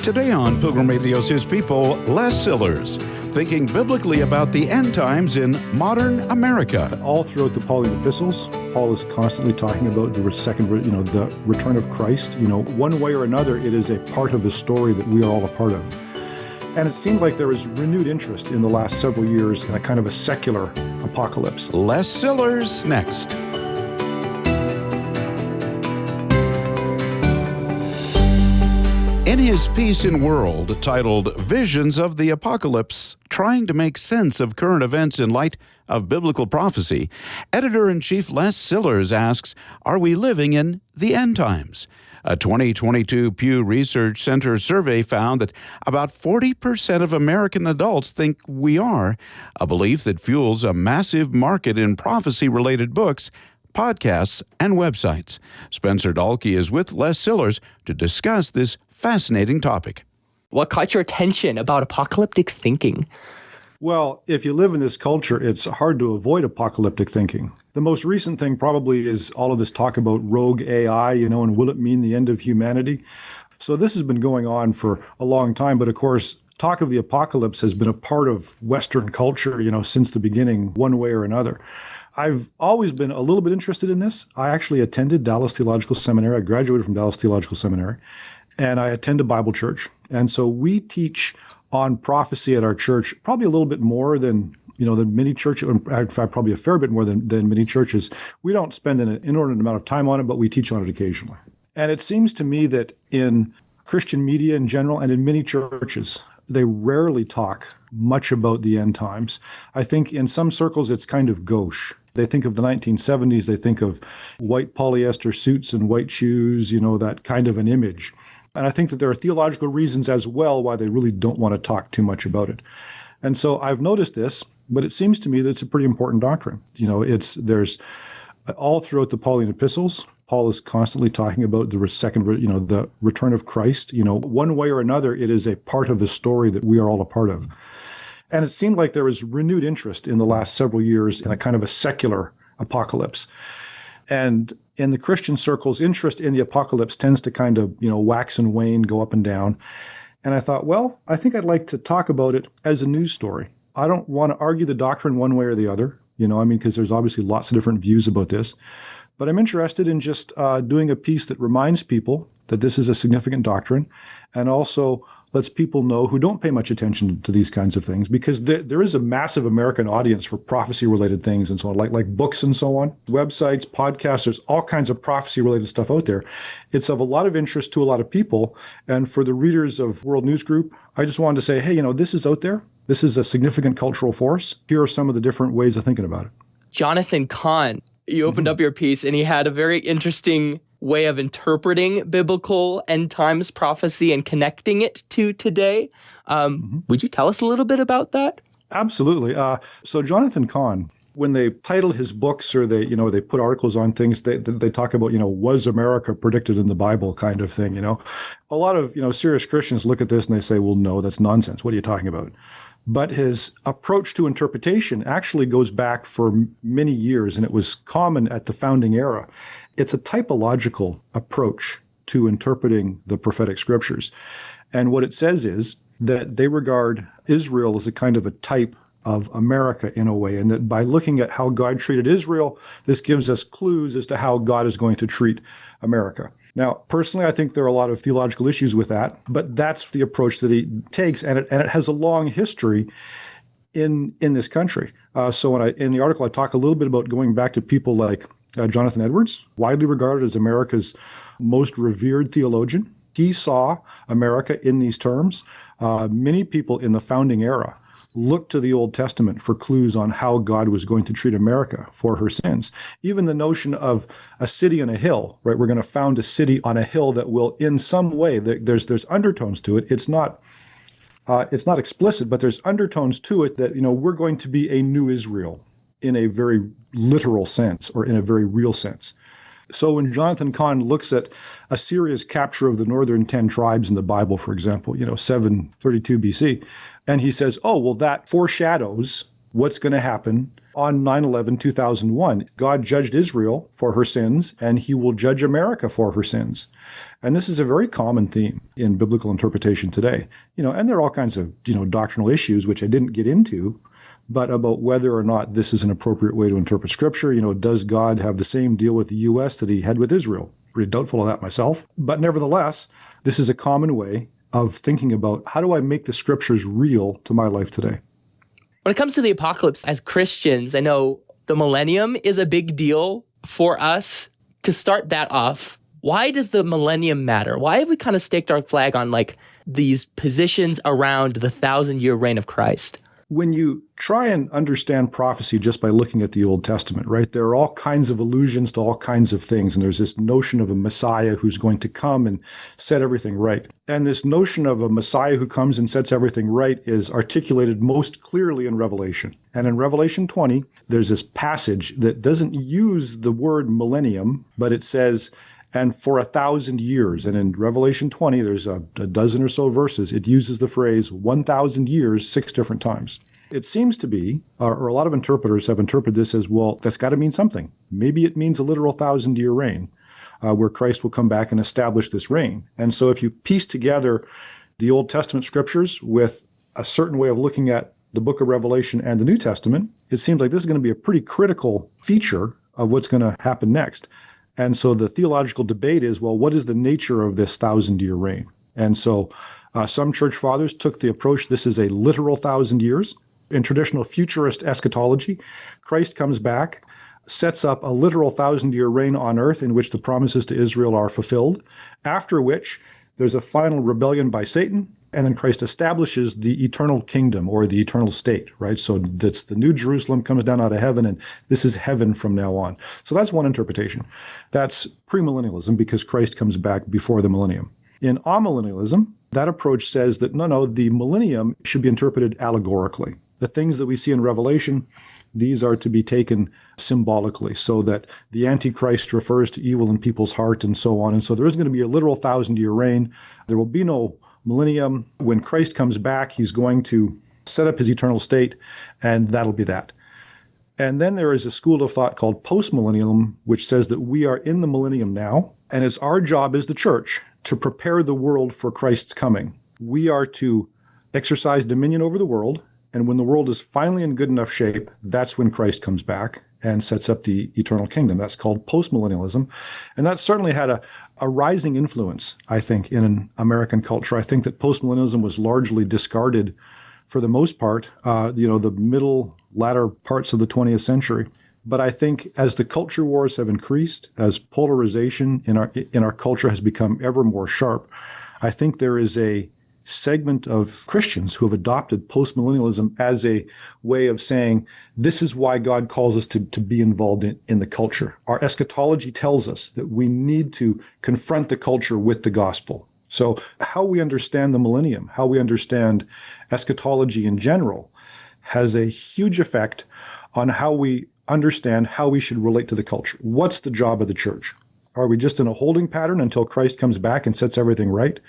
Today on Pilgrim Radio's His People, Les Sillars, thinking biblically about the end times in modern America. All throughout the Pauline epistles, Paul is constantly talking about the return of Christ. One way or another, it is a part of the story that we are all a part of. And it seemed like there was renewed interest in the last several years in a kind of a secular apocalypse. Les Sillars next. In his piece in World, titled Visions of the Apocalypse, trying to make sense of current events in light of biblical prophecy, editor-in-chief Les Sillars asks, are we living in the end times? A 2022 Pew Research Center survey found that about 40% of American adults think we are, a belief that fuels a massive market in prophecy-related books, podcasts, and websites. Spencer Dahlke is with Les Sillars to discuss this fascinating topic. What caught your attention about apocalyptic thinking? Well, if you live in this culture, it's hard to avoid apocalyptic thinking. The most recent thing probably is all of this talk about rogue AI, and will it mean the end of humanity? So this has been going on for a long time, but of course, talk of the apocalypse has been a part of Western culture, since the beginning, one way or another. I've always been a little bit interested in this. I actually attended Dallas Theological Seminary. I graduated from Dallas Theological Seminary, and I attend a Bible church. And so we teach on prophecy at our church, probably a little bit more than many churches. In fact, probably a fair bit more than many churches. We don't spend an inordinate amount of time on it, but we teach on it occasionally. And it seems to me that in Christian media in general and in many churches, they rarely talk much about the end times. I think in some circles, it's kind of gauche. They think of the 1970s, they think of white polyester suits and white shoes, that kind of an image. And I think that there are theological reasons as well why they really don't want to talk too much about it. And so I've noticed this, but it seems to me that it's a pretty important doctrine. There's all throughout the Pauline epistles, Paul is constantly talking about the return of Christ. One way or another, it is a part of the story that we are all a part of. And it seemed like there was renewed interest in the last several years in a kind of a secular apocalypse. And in the Christian circles, interest in the apocalypse tends to kind of, wax and wane, go up and down. And I thought, well, I think I'd like to talk about it as a news story. I don't want to argue the doctrine one way or the other, because there's obviously lots of different views about this. But I'm interested in just doing a piece that reminds people that this is a significant doctrine and also lets people know who don't pay much attention to these kinds of things, because there is a massive American audience for prophecy-related things and so on, like books and so on, websites, podcasts, there's all kinds of prophecy-related stuff out there. It's of a lot of interest to a lot of people. And for the readers of World News Group, I just wanted to say, hey, this is out there. This is a significant cultural force. Here are some of the different ways of thinking about it. Jonathan Cahn, you opened up your piece and he had a very interesting way of interpreting biblical end times prophecy and connecting it to today. Would you tell us a little bit about that? Absolutely. So Jonathan Cahn, when they title his books or they put articles on things, they talk about, was America predicted in the Bible kind of thing, A lot of, serious Christians look at this and they say, well, no, that's nonsense. What are you talking about? But his approach to interpretation actually goes back for many years, and it was common at the founding era. It's a typological approach to interpreting the prophetic scriptures. And what it says is that they regard Israel as a kind of a type of America in a way, and that by looking at how God treated Israel, this gives us clues as to how God is going to treat America. Now, personally, I think there are a lot of theological issues with that, but that's the approach that he takes, and it has a long history in this country. So in the article, I talk a little bit about going back to people like Jonathan Edwards, widely regarded as America's most revered theologian. He saw America in these terms. Many people in the founding era looked to the Old Testament for clues on how God was going to treat America for her sins. Even the notion of a city on a hill, right? We're going to found a city on a hill that will, in some way, there's undertones to it. It's not explicit, but there's undertones to it that, we're going to be a new Israel in a very literal sense or in a very real sense. So when Jonathan Cahn looks at Assyria's capture of the northern 10 tribes in the Bible, for example, 732 BC, and he says, oh, well, that foreshadows what's going to happen on 9/11/2001. God judged Israel for her sins, and he will judge America for her sins. And this is a very common theme in biblical interpretation today. And there are all kinds of, doctrinal issues, which I didn't get into, but about whether or not this is an appropriate way to interpret Scripture. Does God have the same deal with the U.S. that he had with Israel? Pretty doubtful of that myself. But nevertheless, this is a common way of thinking about how do I make the Scriptures real to my life today? When it comes to the apocalypse, as Christians, I know the millennium is a big deal for us. To start that off, why does the millennium matter? Why have we kind of staked our flag on these positions around the 1,000-year reign of Christ? When you try and understand prophecy just by looking at the Old Testament, right, there are all kinds of allusions to all kinds of things. And there's this notion of a Messiah who's going to come and set everything right. And this notion of a Messiah who comes and sets everything right is articulated most clearly in Revelation. And in Revelation 20, there's this passage that doesn't use the word millennium, but it says, and for 1,000 years. And in Revelation 20, there's a dozen or so verses. It uses the phrase 1,000 years 6 different times. It seems to be, or a lot of interpreters have interpreted this as, well, that's got to mean something. Maybe it means a literal 1,000-year reign, where Christ will come back and establish this reign. And so if you piece together the Old Testament scriptures with a certain way of looking at the book of Revelation and the New Testament, it seems like this is going to be a pretty critical feature of what's going to happen next. And so the theological debate is, well, what is the nature of this 1,000-year reign? And so some church fathers took the approach, this is a literal 1,000 years. In traditional futurist eschatology, Christ comes back, sets up a literal 1,000-year reign on earth in which the promises to Israel are fulfilled, after which there's a final rebellion by Satan, and then Christ establishes the eternal kingdom or the eternal state, right? So that's the new Jerusalem comes down out of heaven, and this is heaven from now on. So that's one interpretation. That's premillennialism because Christ comes back before the millennium. In amillennialism, that approach says that no, the millennium should be interpreted allegorically. The things that we see in Revelation, these are to be taken symbolically, so that the Antichrist refers to evil in people's heart and so on. And so there is going to be a literal 1,000-year reign. There will be no millennium. When Christ comes back, he's going to set up his eternal state, and that'll be that. And then there is a school of thought called postmillennialism, which says that we are in the millennium now, and it's our job as the church to prepare the world for Christ's coming. We are to exercise dominion over the world, and when the world is finally in good enough shape, that's when Christ comes back and sets up the eternal kingdom. That's called postmillennialism. And that certainly had a rising influence, I think, in American culture. I think that postmillennialism was largely discarded for the most part, the latter parts of the 20th century. But I think as the culture wars have increased, as polarization in our culture has become ever more sharp, I think there is a segment of Christians who have adopted postmillennialism as a way of saying, this is why God calls us to be involved in the culture. Our eschatology tells us that we need to confront the culture with the gospel. So how we understand the millennium, how we understand eschatology in general, has a huge effect on how we understand how we should relate to the culture. What's the job of the church? Are we just in a holding pattern until Christ comes back and sets everything right?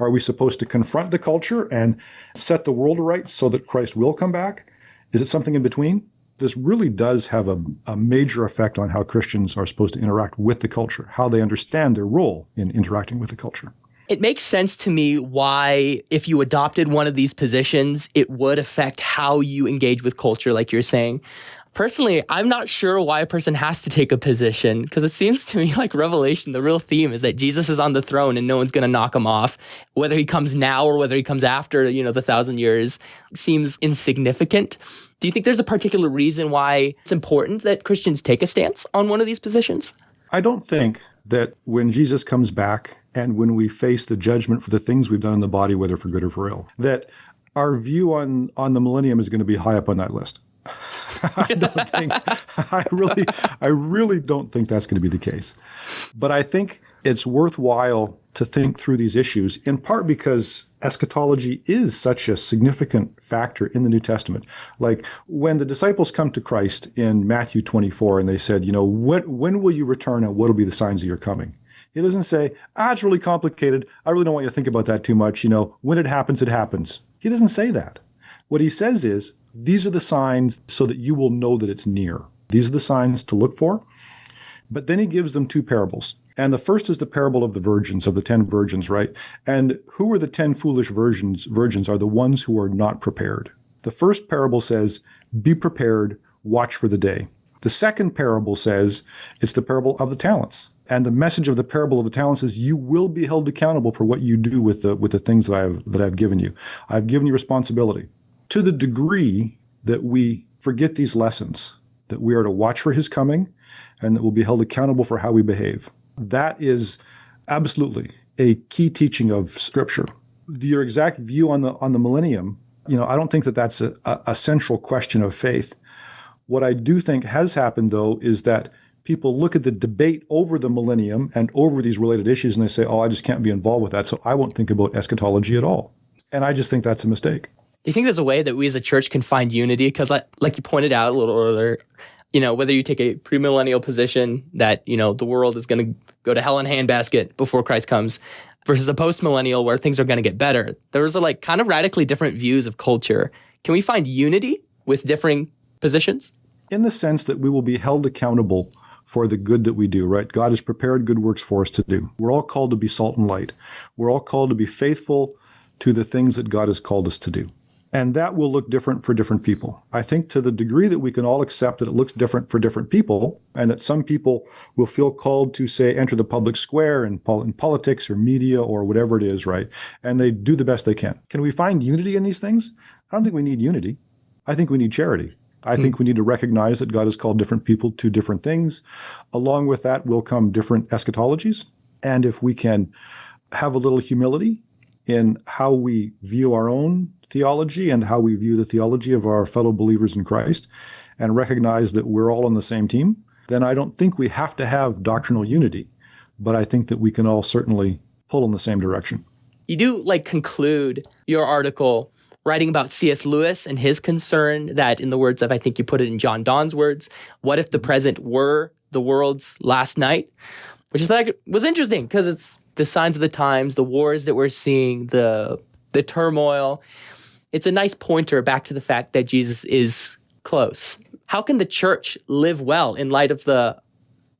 Are we supposed to confront the culture and set the world right so that Christ will come back? Is it something in between? This really does have a major effect on how Christians are supposed to interact with the culture, how they understand their role in interacting with the culture. It makes sense to me why, if you adopted one of these positions, it would affect how you engage with culture, like you're saying. Personally, I'm not sure why a person has to take a position, because it seems to me like Revelation, the real theme is that Jesus is on the throne and no one's going to knock him off. Whether he comes now or whether he comes after, the 1,000 years seems insignificant. Do you think there's a particular reason why it's important that Christians take a stance on one of these positions? I don't think that when Jesus comes back and when we face the judgment for the things we've done in the body, whether for good or for ill, that our view on the millennium is going to be high up on that list. I really don't think that's going to be the case. But I think it's worthwhile to think through these issues, in part because eschatology is such a significant factor in the New Testament. Like when the disciples come to Christ in Matthew 24 and they said, when will you return and what will be the signs of your coming? He doesn't say, it's really complicated. I really don't want you to think about that too much. When it happens, it happens. He doesn't say that. What he says is, these are the signs so that you will know that it's near. These are the signs to look for. But then he gives them 2 parables. And the first is the parable of the virgins, of the 10 virgins, right? And who are the 10 foolish virgins? Virgins are the ones who are not prepared. The first parable says, be prepared, watch for the day. The second parable says, it's the parable of the talents. And the message of the parable of the talents is you will be held accountable for what you do with the things that I've given you. I've given you responsibility. To the degree that we forget these lessons, that we are to watch for his coming and that we'll be held accountable for how we behave. That is absolutely a key teaching of Scripture. Your exact view on the millennium, I don't think that that's a central question of faith. What I do think has happened, though, is that people look at the debate over the millennium and over these related issues and they say, oh, I just can't be involved with that, so I won't think about eschatology at all. And I just think that's a mistake. Do you think there's a way that we as a church can find unity? Because like you pointed out a little earlier, whether you take a premillennial position that, the world is going to go to hell in a handbasket before Christ comes versus a postmillennial where things are going to get better. Those are kind of radically different views of culture. Can we find unity with differing positions? In the sense that we will be held accountable for the good that we do, right? God has prepared good works for us to do. We're all called to be salt and light. We're all called to be faithful to the things that God has called us to do. And that will look different for different people. I think to the degree that we can all accept that it looks different for different people, and that some people will feel called to, say, enter the public square in politics or media or whatever it is, right? And they do the best they can. Can we find unity in these things? I don't think we need unity. I think we need charity. I think we need to recognize that God has called different people to different things. Along with that will come different eschatologies. And if we can have a little humility in how we view our own theology and how we view the theology of our fellow believers in Christ and recognize that we're all on the same team, then I don't think we have to have doctrinal unity. But I think that we can all certainly pull in the same direction. You do conclude your article writing about C.S. Lewis and his concern that, in the words of, I think you put it in John Donne's words, what if the present were the world's last night? Which is was interesting because it's the signs of the times, the wars that we're seeing, the turmoil. It's a nice pointer back to the fact that Jesus is close. How can the church live well in light of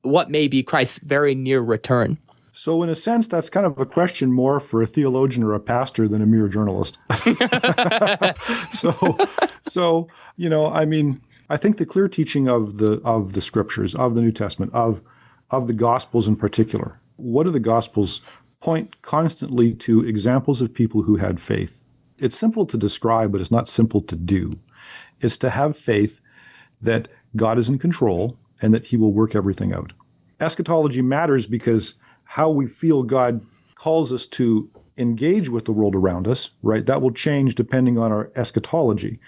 what may be Christ's very near return? So in a sense, that's kind of a question more for a theologian or a pastor than a mere journalist. I think the clear teaching of the Scriptures, of the New Testament, of the Gospels in particular, what do the Gospels point constantly to examples of people who had faith? It's simple to describe, but it's not simple to do. It's to have faith that God is in control and that he will work everything out. Eschatology matters because how we feel God calls us to engage with the world around us, right? That will change depending on our eschatology.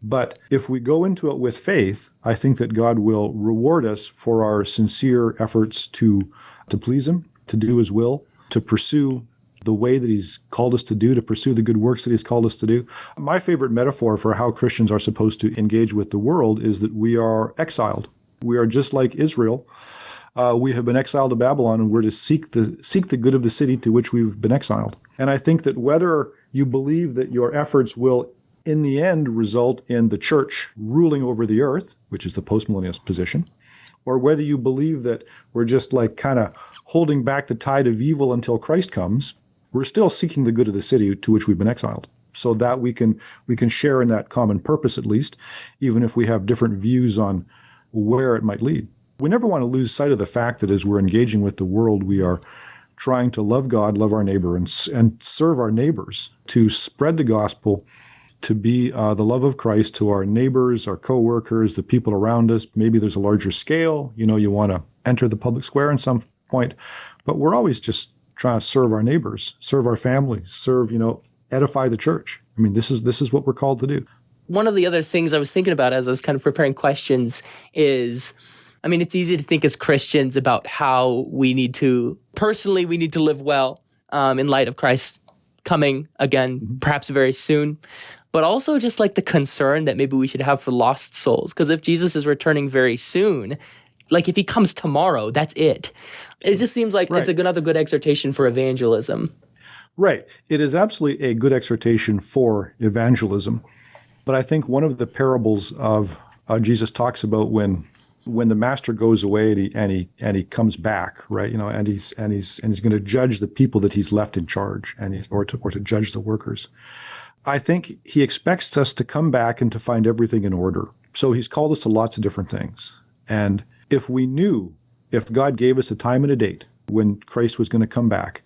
But if we go into it with faith, I think that God will reward us for our sincere efforts to please him, to do his will, to pursue the way that he's called us to do, to pursue the good works that he's called us to do. My favorite metaphor for how Christians are supposed to engage with the world is that we are exiled. We are just like Israel. We have been exiled to Babylon, and we're to seek the good of the city to which we've been exiled. And I think that whether you believe that your efforts will, in the end, result in the church ruling over the earth, which is the postmillennialist position, or whether you believe that we're just kind of holding back the tide of evil until Christ comes, we're still seeking the good of the city to which we've been exiled, so that we can share in that common purpose at least, even if we have different views on where it might lead. We never want to lose sight of the fact that as we're engaging with the world, we are trying to love God, love our neighbor, and serve our neighbors, to spread the gospel, to be the love of Christ to our neighbors, our co-workers, the people around us. Maybe there's a larger scale. You want to enter the public square at some point, but we're always just trying to serve our neighbors, serve our families, serve, edify the church. I mean, this is what we're called to do. One of the other things I was thinking about as I was kind of preparing questions is, it's easy to think as Christians about how we need to live well in light of Christ coming again, perhaps very soon. But also just the concern that maybe we should have for lost souls. Because if Jesus is returning very soon, if he comes tomorrow, that's it. It just seems like It's another good exhortation for evangelism. Right. It is absolutely a good exhortation for evangelism. But I think one of the parables of Jesus talks about when when the master goes away and he comes back, right? And he's going to judge the people that he's left in charge, or to judge the workers. I think he expects us to come back and to find everything in order. So he's called us to lots of different things. And if God gave us a time and a date when Christ was going to come back,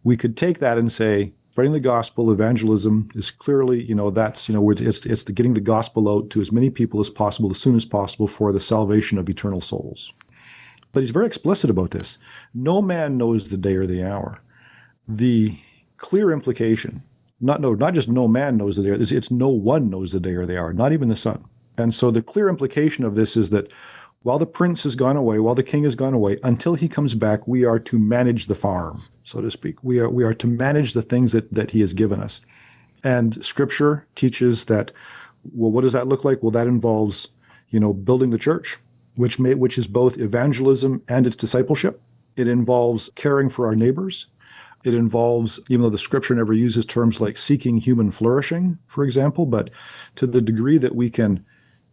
we could take that and say, spreading the gospel, evangelism is clearly, it's the getting the gospel out to as many people as possible, as soon as possible, for the salvation of eternal souls. But he's very explicit about this. No man knows the day or the hour. The clear implication, not just no man knows the day, it's no one knows the day or the hour, not even the Son. And so the clear implication of this is that while the prince has gone away, while the king has gone away, until he comes back, we are to manage the farm, so to speak. We are to manage the things that he has given us. And Scripture teaches that, well, what does that look like? Well, that involves, building the church, which is both evangelism and its discipleship. It involves caring for our neighbors. It involves, even though the Scripture never uses terms like seeking human flourishing, for example, but to the degree that we can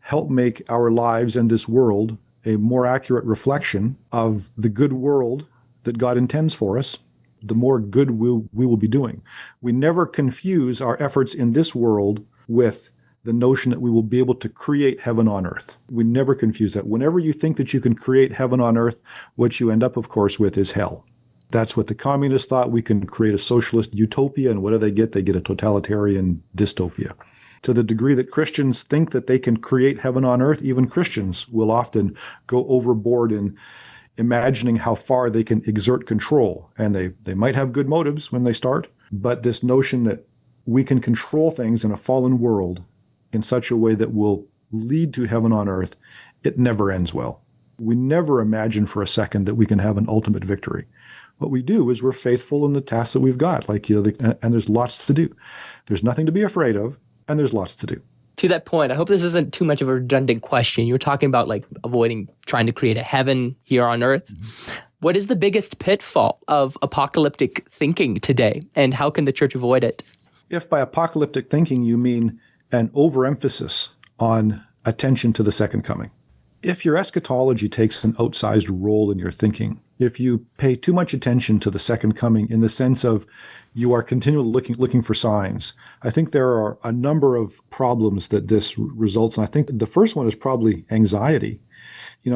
help make our lives and this world a more accurate reflection of the good world that God intends for us, the more good we will be doing. We never confuse our efforts in this world with the notion that we will be able to create heaven on earth. We never confuse that. Whenever you think that you can create heaven on earth, what you end up, of course, with is hell. That's what the communists thought. We can create a socialist utopia, and what do they get? They get a totalitarian dystopia. To the degree that Christians think that they can create heaven on earth, even Christians will often go overboard in imagining how far they can exert control. And they might have good motives when they start, but this notion that we can control things in a fallen world in such a way that will lead to heaven on earth, it never ends well. We never imagine for a second that we can have an ultimate victory. What we do is we're faithful in the tasks that we've got, and there's lots to do. There's nothing to be afraid of. And there's lots to do. To that point, I hope this isn't too much of a redundant question. You were talking about avoiding trying to create a heaven here on earth. Mm-hmm. What is the biggest pitfall of apocalyptic thinking today, and how can the church avoid it? If by apocalyptic thinking you mean an overemphasis on attention to the second coming, if your eschatology takes an outsized role in your thinking, if you pay too much attention to the second coming in the sense of you are continually looking for signs, I think there are a number of problems that this results in. I think the first one is probably anxiety. We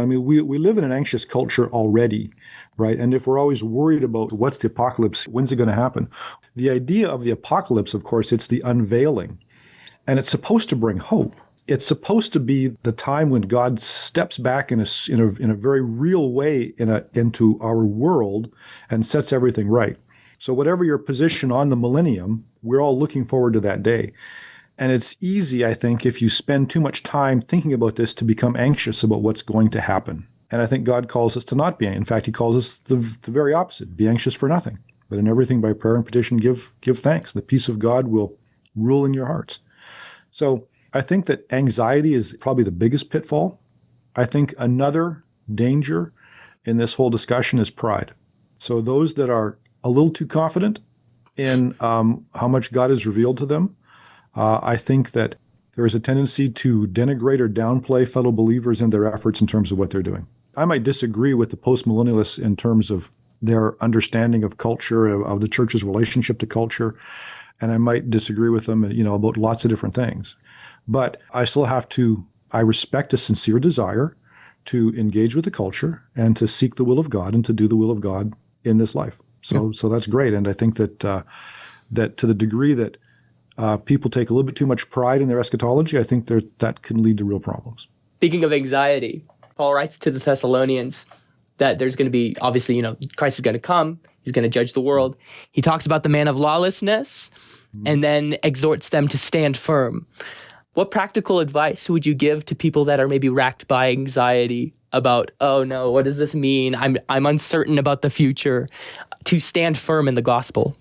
live in an anxious culture already, right? And if we're always worried about what's the apocalypse, when's it going to happen? The idea of the apocalypse, of course, it's the unveiling, and it's supposed to bring hope. It's supposed to be the time when God steps back in a very real way into our world and sets everything right. So whatever your position on the millennium, we're all looking forward to that day. And it's easy, I think, if you spend too much time thinking about this, to become anxious about what's going to happen. And I think God calls us to not be. In fact, he calls us the very opposite. Be anxious for nothing, but in everything by prayer and petition give thanks. The peace of God will rule in your hearts. So I think that anxiety is probably the biggest pitfall. I think another danger in this whole discussion is pride. So those that are a little too confident in how much God has revealed to them, I think that there is a tendency to denigrate or downplay fellow believers and their efforts in terms of what they're doing. I might disagree with the postmillennialists in terms of their understanding of culture, of the church's relationship to culture, and I might disagree with them, about lots of different things. But I respect a sincere desire to engage with the culture and to seek the will of God and to do the will of God in this life. So that's great. And I think that to the degree that people take a little bit too much pride in their eschatology, I think that can lead to real problems. Speaking of anxiety, Paul writes to the Thessalonians that there's going to be, obviously, Christ is going to come. He's going to judge the world. He talks about the man of lawlessness and then exhorts them to stand firm. What practical advice would you give to people that are maybe racked by anxiety about, oh no, what does this mean? I'm uncertain about the future, to stand firm in the gospel?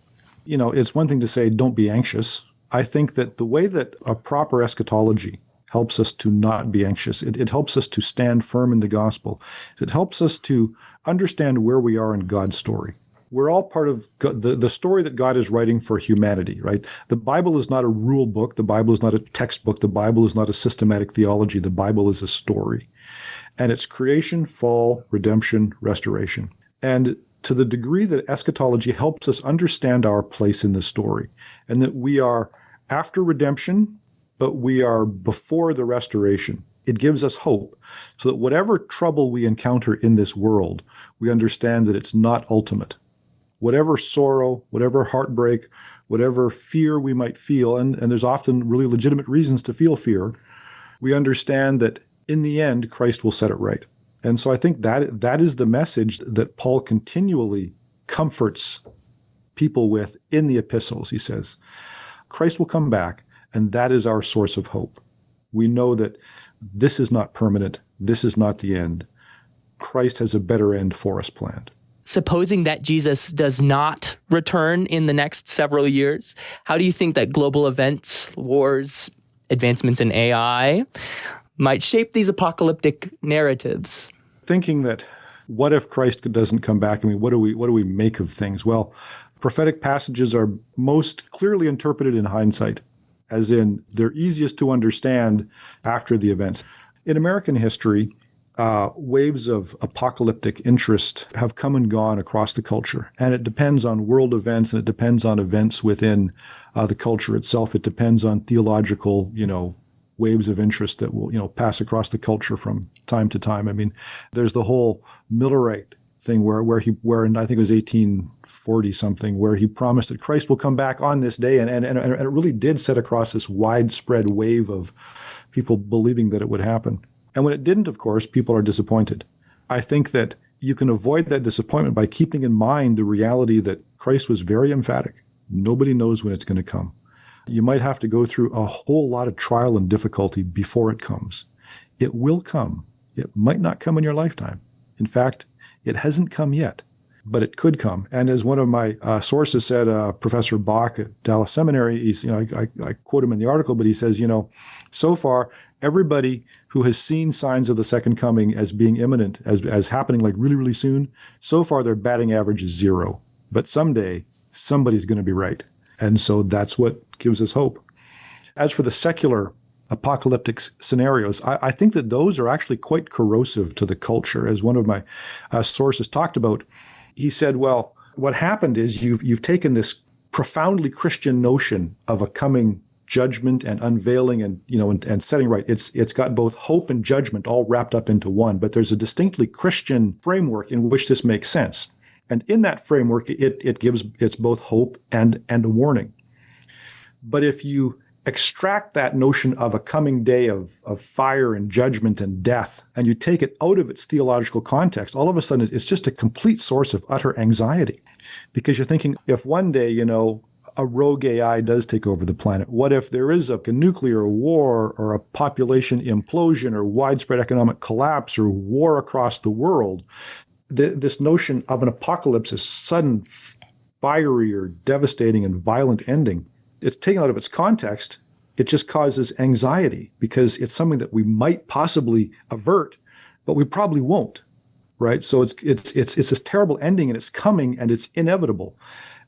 It's one thing to say, don't be anxious. I think that the way that a proper eschatology helps us to not be anxious, it helps us to stand firm in the gospel. It helps us to understand where we are in God's story. We're all part of the story that God is writing for humanity, right? The Bible is not a rule book. The Bible is not a textbook. The Bible is not a systematic theology. The Bible is a story. And it's creation, fall, redemption, restoration. And to the degree that eschatology helps us understand our place in the story, and that we are after redemption, but we are before the restoration, it gives us hope, so that whatever trouble we encounter in this world, we understand that it's not ultimate. Whatever sorrow, whatever heartbreak, whatever fear we might feel, and there's often really legitimate reasons to feel fear, we understand that in the end, Christ will set it right. And so I think that is the message that Paul continually comforts people with in the epistles. He says, Christ will come back, and that is our source of hope. We know that this is not permanent. This is not the end. Christ has a better end for us planned. Supposing that Jesus does not return in the next several years, how do you think that global events, wars, advancements in AI might shape these apocalyptic narratives? Thinking that, what if Christ doesn't come back? I mean, what do we make of things? Well, prophetic passages are most clearly interpreted in hindsight, as in they're easiest to understand after the events. In American history, waves of apocalyptic interest have come and gone across the culture, and it depends on world events, and it depends on events within the culture itself. It depends on theological, waves of interest that will, pass across the culture from time to time. I mean, there's the whole Millerite thing where in, I think it was 1840 something, where he promised that Christ will come back on this day, and it really did set across this widespread wave of people believing that it would happen. And when it didn't, of course, people are disappointed. I think that you can avoid that disappointment by keeping in mind the reality that Christ was very emphatic. Nobody knows when it's going to come. You might have to go through a whole lot of trial and difficulty before it comes. It will come. It might not come in your lifetime. In fact, it hasn't come yet, but it could come. And as one of my sources said, Professor Bach at Dallas Seminary, he's, I quote him in the article, but he says, so far, everybody who has seen signs of the second coming as being imminent, as happening like really, really soon, so far their batting average is 0. But someday, somebody's going to be right. And so that's what gives us hope. As for the secular apocalyptic scenarios, I think that those are actually quite corrosive to the culture. As one of my sources talked about, he said, well, what happened is you've taken this profoundly Christian notion of a coming judgment and unveiling and setting right. It's got both hope and judgment all wrapped up into one, but there's a distinctly Christian framework in which this makes sense. And in that framework, it's both hope and a warning. But if you extract that notion of a coming day of fire and judgment and death, and you take it out of its theological context, all of a sudden it's just a complete source of utter anxiety. Because you're thinking, if one day, a rogue AI does take over the planet, what if there is a nuclear war or a population implosion or widespread economic collapse or war across the world? This notion of an apocalypse, a sudden, fiery or devastating and violent ending, it's taken out of its context. It just causes anxiety because it's something that we might possibly avert, but we probably won't, right? So it's this terrible ending, and it's coming, and it's inevitable.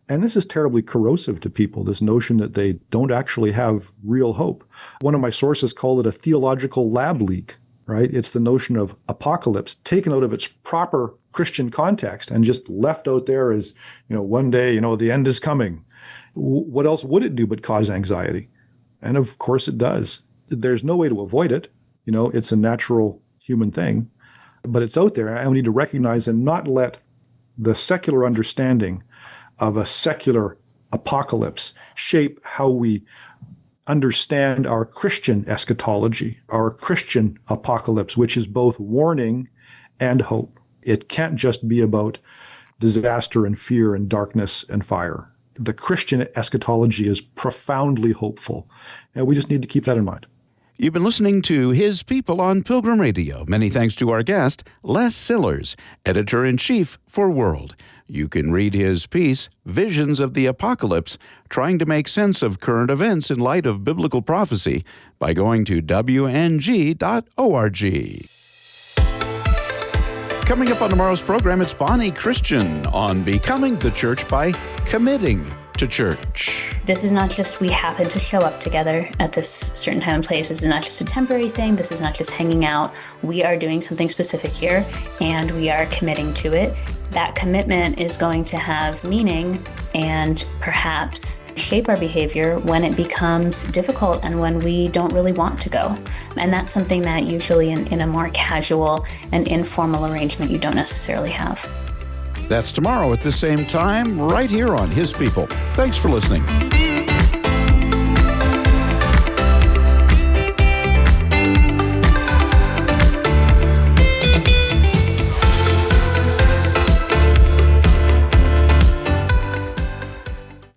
And this is terribly corrosive to people, this notion that they don't actually have real hope. One of my sources called it a theological lab leak, right? It's the notion of apocalypse taken out of its proper Christian context and just left out there as, one day, the end is coming. What else would it do but cause anxiety? And of course it does. There's no way to avoid it. It's a natural human thing, but it's out there, and we need to recognize and not let the secular understanding of a secular apocalypse shape how we understand our Christian eschatology, our Christian apocalypse, which is both warning and hope. It can't just be about disaster and fear and darkness and fire. The Christian eschatology is profoundly hopeful, and we just need to keep that in mind. You've been listening to His People on Pilgrim Radio. Many thanks to our guest, Les Sillars, Editor-in-Chief for World. You can read his piece, Visions of the Apocalypse, Trying to Make Sense of Current Events in Light of Biblical Prophecy, by going to wng.org. Coming up on tomorrow's program, it's Bonnie Christian on Becoming the Church by Committing. to church. This is not just we happen to show up together at this certain time and place. This is not just a temporary thing. This is not just hanging out. We are doing something specific here, and we are committing to it. That commitment is going to have meaning and perhaps shape our behavior when it becomes difficult and when we don't really want to go. And that's something that usually in a more casual and informal arrangement you don't necessarily have. That's tomorrow at the same time, right here on His People. Thanks for listening.